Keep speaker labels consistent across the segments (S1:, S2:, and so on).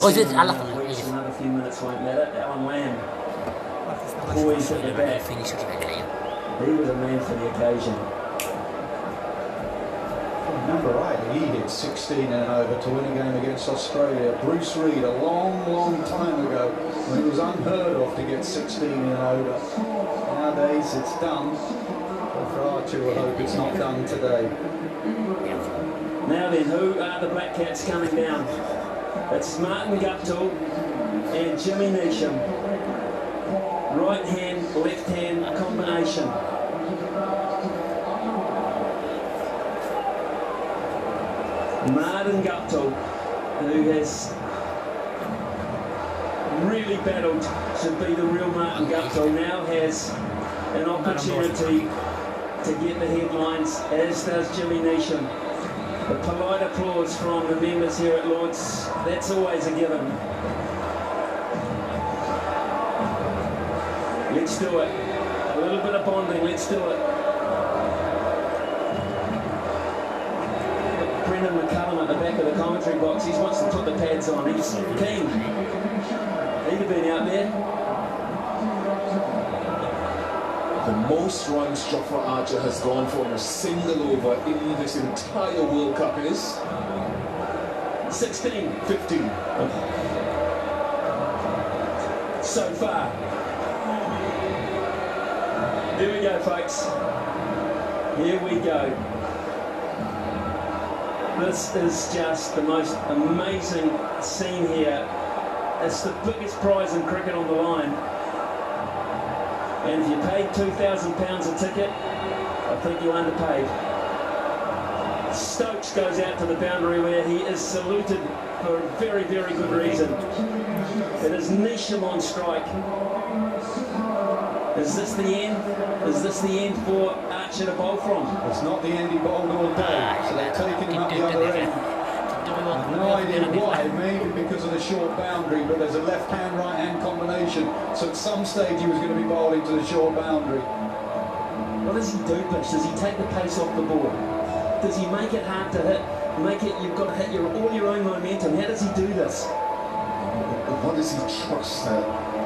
S1: alla
S2: Another few minutes won't matter. Alan Lamb, poised at the back. He was a man for the occasion.
S3: Number 8, he hit 16 and over to win a game against Australia. Bruce Reid, a long time ago, when it was unheard of to get 16 and over. Nowadays it's done, but for Archer we'll hope it's not done today.
S2: Now then, who are the Black Cats coming down? It's Martin Guptill and Jimmy Neesham. Right hand, left hand combination. Martin Guptill, who has really battled to be the real Martin Guptill, now has an opportunity to get the headlines, as does Jimmy Neesham. A polite applause from the members here at Lord's, that's always a given. Let's do it. A little bit of bonding, let's do it. Brendan McCullum at the back of the commentary box, he wants to put the pads on, he's keen. He'd have been out there.
S4: The most runs Jofra Archer has gone for in a single over in this entire World Cup is
S2: 16.
S4: 15.
S2: So far. Here we go, folks. Here we go. This is just the most amazing scene here. It's the biggest prize in cricket on the line. And if you paid £2,000 a ticket, I think you underpaid. Stokes goes out to the boundary where he is saluted for a very good reason. It is Neesham on strike. Is this the end? Is this the end for Archer to bowl from?
S3: It's not the end he bowled all day, so they're taking him up the other end. I've no idea why, maybe because of the short boundary, but there's a left-hand, right-hand combination, so at some stage he was going to be bowling to the short boundary.
S2: What does he do, Bish? Does he take the pace off the ball? Does he make it hard to hit? Make it, you've got to hit all your own momentum. How does he do this?
S4: What does he trust?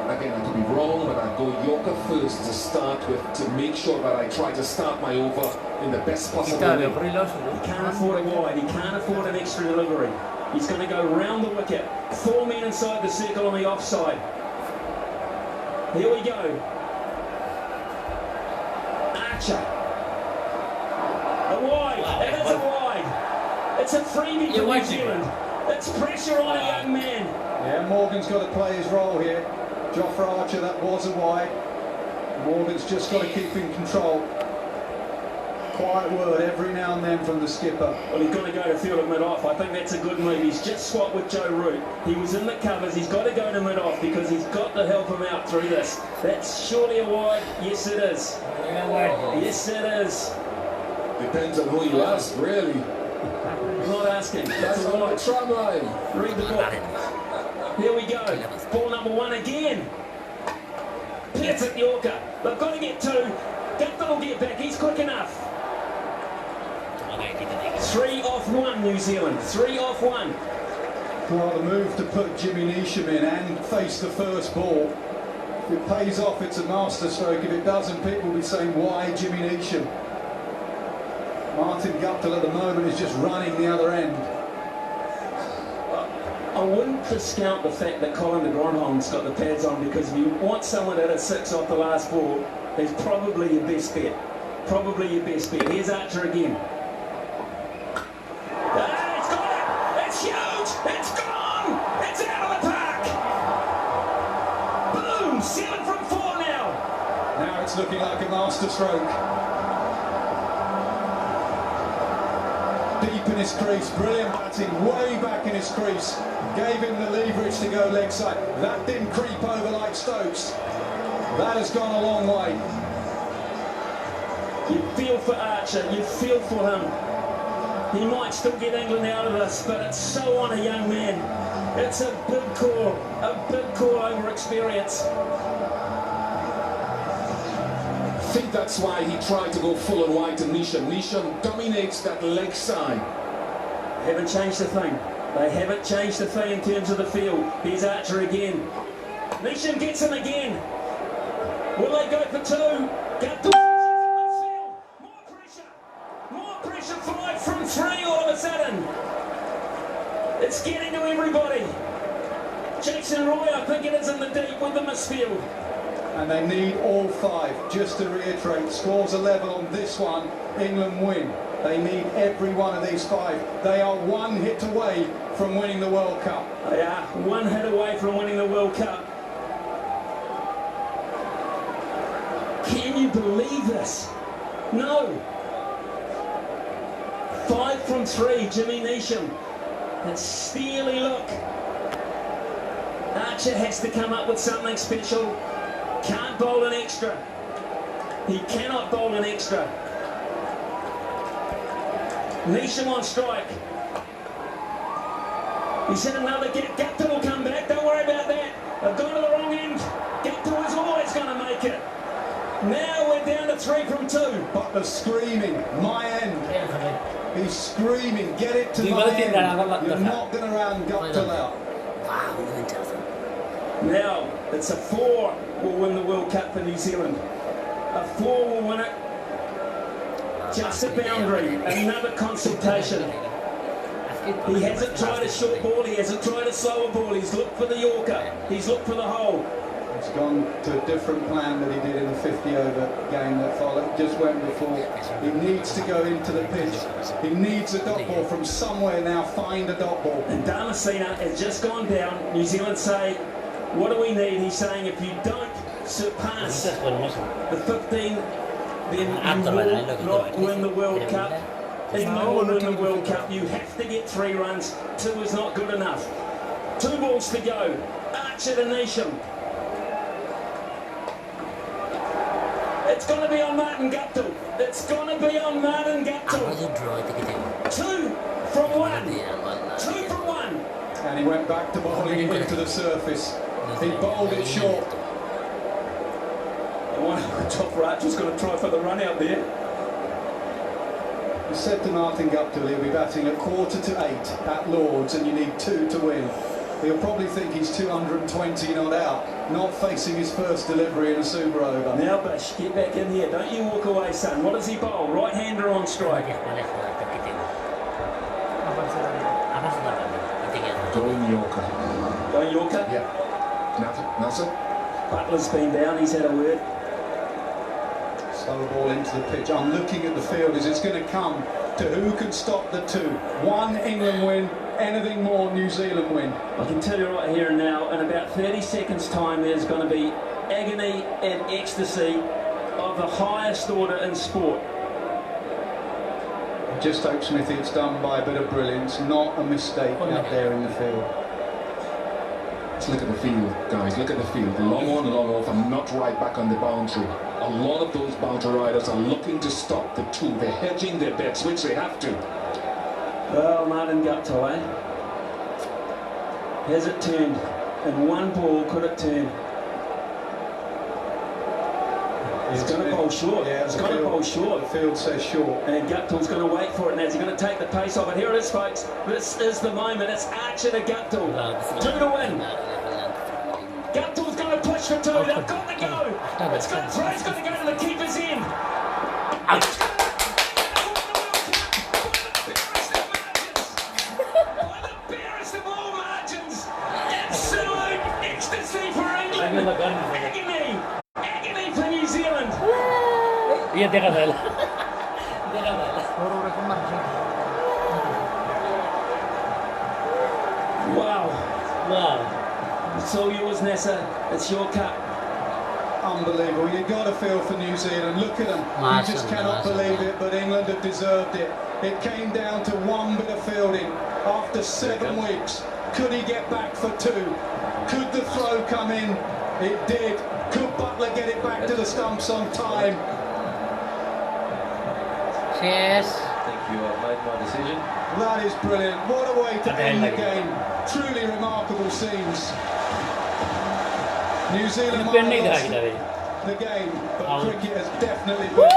S4: Again, I could be wrong, but I go Yorker first to start with, to make sure that I try to start my over in the best possible way.
S2: He can't afford a wide, he can't afford an extra delivery. He's going to go round the wicket. 4 men inside the circle on the offside. Here we go. Archer. A wide, it is a wide. It's a freebie for New Zealand. It's pressure on a young man.
S3: Yeah, Morgan's got to play his role here. Jofra Archer, that was a wide. Morgan's just got to keep in control. Quiet word every now and then from the skipper.
S2: Well, he's got to go to field at mid-off. I think that's a good move. He's just swapped with Joe Root. He was in the covers. He's got to go to mid-off because he's got to help him out through this. That's surely a wide. Yes, it is. Yes, it is.
S4: Depends on who you ask, really.
S2: I'm not asking.
S4: That's on my tram line.
S2: Read the book. Here we go. Ball number 1 again. Perfect Yorker. They've got to get 2. Guptill will get back. He's quick enough. 3 off 1, New Zealand. 3 off 1.
S3: Well, the move to put Jimmy Neesham in and face the first ball. If it pays off, it's a masterstroke. If it doesn't, people will be saying, why Jimmy Neesham? Martin Guptill at the moment is just running the other end.
S2: I wouldn't discount the fact that Colin de Grandhomme's got the pads on, because if you want someone at a 6 off the last ball, he's probably your best bet. Probably your best bet. Here's Archer again. It's got it! It's huge! It's gone! It's out of the park! Boom! 7 from 4 now!
S3: Now it's looking like a masterstroke. Deep in his crease, brilliant batting, way back in his crease. Gave him the leverage to go leg side. That didn't creep over like Stokes. That has gone a long way.
S2: You feel for Archer, you feel for him. He might still get England out of this, but it's so on a young man. It's a big call over experience.
S4: I think that's why he tried to go full and wide to Neesham. Neesham dominates that leg side.
S2: Haven't changed a thing. They haven't changed the fee in terms of the field. Here's Archer again. Nation gets him again. Will they go for two? Guptill midfield. More pressure. More pressure. 5 from 3 all of a sudden. It's getting to everybody. Jason Roy, I think it is in the deep with the misfield.
S3: And they need all 5. Just to reiterate, scores are level on this one. England win. They need every one of these 5. They are 1 hit away from winning the World Cup.
S2: They are 1 hit away from winning the World Cup. Can you believe this? No. 5 from 3, Jimmy Neesham. That steely look. Archer has to come up with something special. Can't bowl an extra. He cannot bowl an extra. Neesham on strike. He said another get. Guptill will come back. Don't worry about that. I've gone to the wrong end. Guptill is always going to make it. Now we're down to 3 from 2.
S3: Butler's screaming, my end. He's screaming, get it to
S1: Di
S3: my
S1: balik
S3: end.
S1: dia,
S3: You're not going to round Guptill out.
S2: Now it's a 4 will win the World Cup for New Zealand. A 4 will win it. Just a boundary. Another consultation. He hasn't tried a short ball. He hasn't tried a slower ball. He's looked for the Yorker. He's looked for the hole.
S3: He's gone to a different plan that he did in the 50-over game that followed. Just went before. He needs to go into the pitch. He needs a dot ball from somewhere now. Find a dot ball.
S2: And Damasceno has just gone down. New Zealand say, what do we need? He's saying if you don't surpass the 15, then you will not win the World Cup. England will win the World Cup. You have to get 3 runs. 2 is not good enough. 2 balls to go. Archer to Neesham. It's going to be on Martin Guptill. It's going to be on Martin Guptill. 2 from 1. 2 from 1.
S3: And he went back to bowling it into the surface. He bowled it short.
S2: Top Archer's going to try for the run out there.
S3: He said to Martin Guptill he'll be batting at 7:45 at Lord's and you need 2 to win. He'll probably think he's 220 not out, not facing his first delivery in a super over.
S2: Now Bish, get back in here. Don't you walk away, son. What does he bowl? Right-hander on strike.
S4: Going Yorker.
S2: Going Yorker?
S4: Yeah. Nasser?
S2: Butler's been down. He's had a word.
S3: Slow ball into the pitch. I'm looking at the field as it's going to come to who can stop the 2. 1 England win, anything more New Zealand win.
S2: I can tell you right here and now, in about 30 seconds time, there's going to be agony and ecstasy of the highest order in sport.
S3: Just hope, Smithy, it's done by a bit of brilliance, not a mistake out there in the field.
S4: Let's look at the field, guys. Look at the field. Long on, long off, and not right back on the boundary. A lot of those boundary riders are looking to stop the 2. They're hedging their bets, which they have to.
S2: Well, Martin Guptill, eh? Has it turned? In 1 ball, could it turn? He's going to bowl short.
S3: Yeah,
S2: he's going to bowl short.
S3: The field says short.
S2: And Guptill's going to wait for it now. He's going to take the pace off it. Here it is, folks. This is the moment. It's Archer to Guptill. 2 to win. Guptill's going to push for 2. They've got to go. It's got to go to the keeper's end. Out. Agony! Agony for New Zealand!
S1: Iya, dia kalah.
S2: Wow. It's all yours, Nasser. It's your cup.
S3: Unbelievable. You've got to feel for New Zealand. Look at them. You just cannot believe it, but England have deserved it. It came down to 1 bit of fielding after 7 weeks. Could he get back for 2? Could the throw come in? It did. Could Butler get it back to the stumps on time?
S1: Cheers.
S5: Thank you, I've made my decision.
S3: That is brilliant. What a way to end the game. Truly remarkable scenes. New Zealand might have lost the game, but cricket has definitely been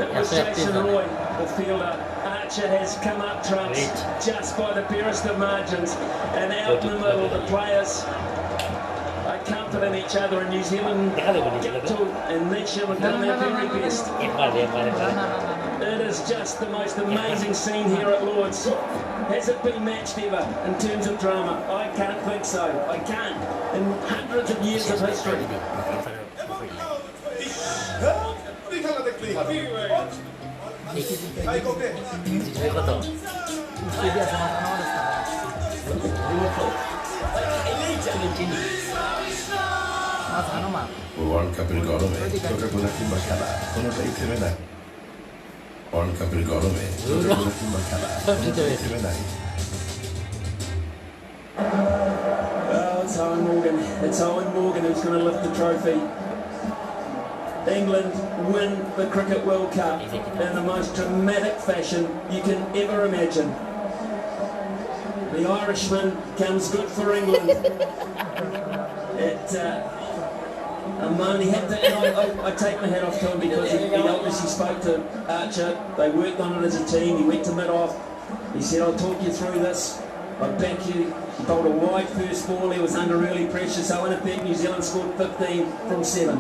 S2: It was Jason Roy. the fielder. Archer has come up trumps just by the barest of margins, and out in the middle the players are comforting each other in New Zealand. Guptill and Nation have done their very best. It is just the most amazing scene here at Lord's. Has it been matched ever in terms of drama? I can't think so. I can't. In hundreds of years of history.
S6: World কাপের গরমে Coca-Cola কিংবা খেলা কোনোটাই থেমে নাই। World কাপের গরমে Coca-Cola কিংবা খেলা কোনোটাই থেমে নাই।
S2: It's Owen Morgan. It's Owen Morgan who's going to lift the trophy. England win the Cricket World Cup in the most dramatic fashion you can ever imagine. The Irishman comes good for England. He had to, and I take my hat off to him because he obviously spoke to Archer. They worked on it as a team. He went to mid-off. He said, I'll talk you through this. I back you. He bowled a wide first ball. He was under early pressure. So in effect, New Zealand scored 15 from 7.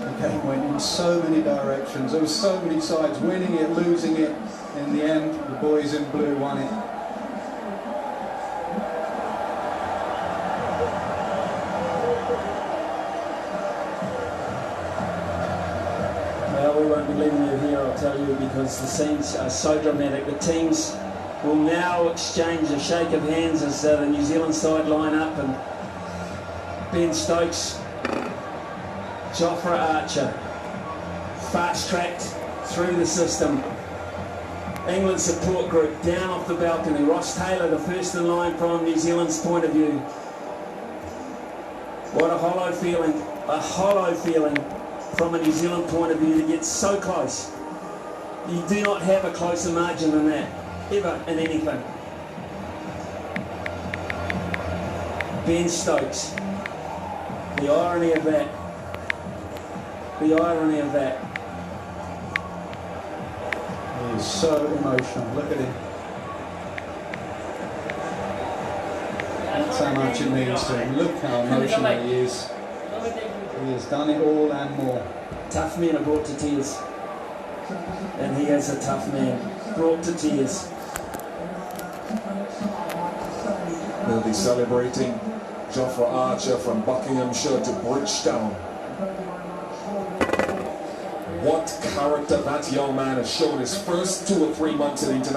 S3: The game went in so many directions. There were so many sides winning it, losing it. In the end, the boys in blue won it.
S2: Well, we won't be leaving you here, I'll tell you, because the scenes are so dramatic. The teams will now exchange a shake of hands as the New Zealand side line up, and Ben Stokes, Jofra Archer, fast-tracked through the system. England support group down off the balcony. Ross Taylor, the first in line from New Zealand's point of view. What a hollow feeling from a New Zealand point of view to get so close. You do not have a closer margin than that, ever in anything. Ben Stokes, the irony of that. The irony of that.
S3: He is so emotional. Look at him. That's how much it means to him. Look how emotional he is. He has done it all and more.
S2: Tough men are brought to tears. And he is a tough man, brought to tears.
S4: They'll be celebrating Jofra Archer from Buckinghamshire to Bridgetown. What character that young man has shown his first 2 or 3 months in international.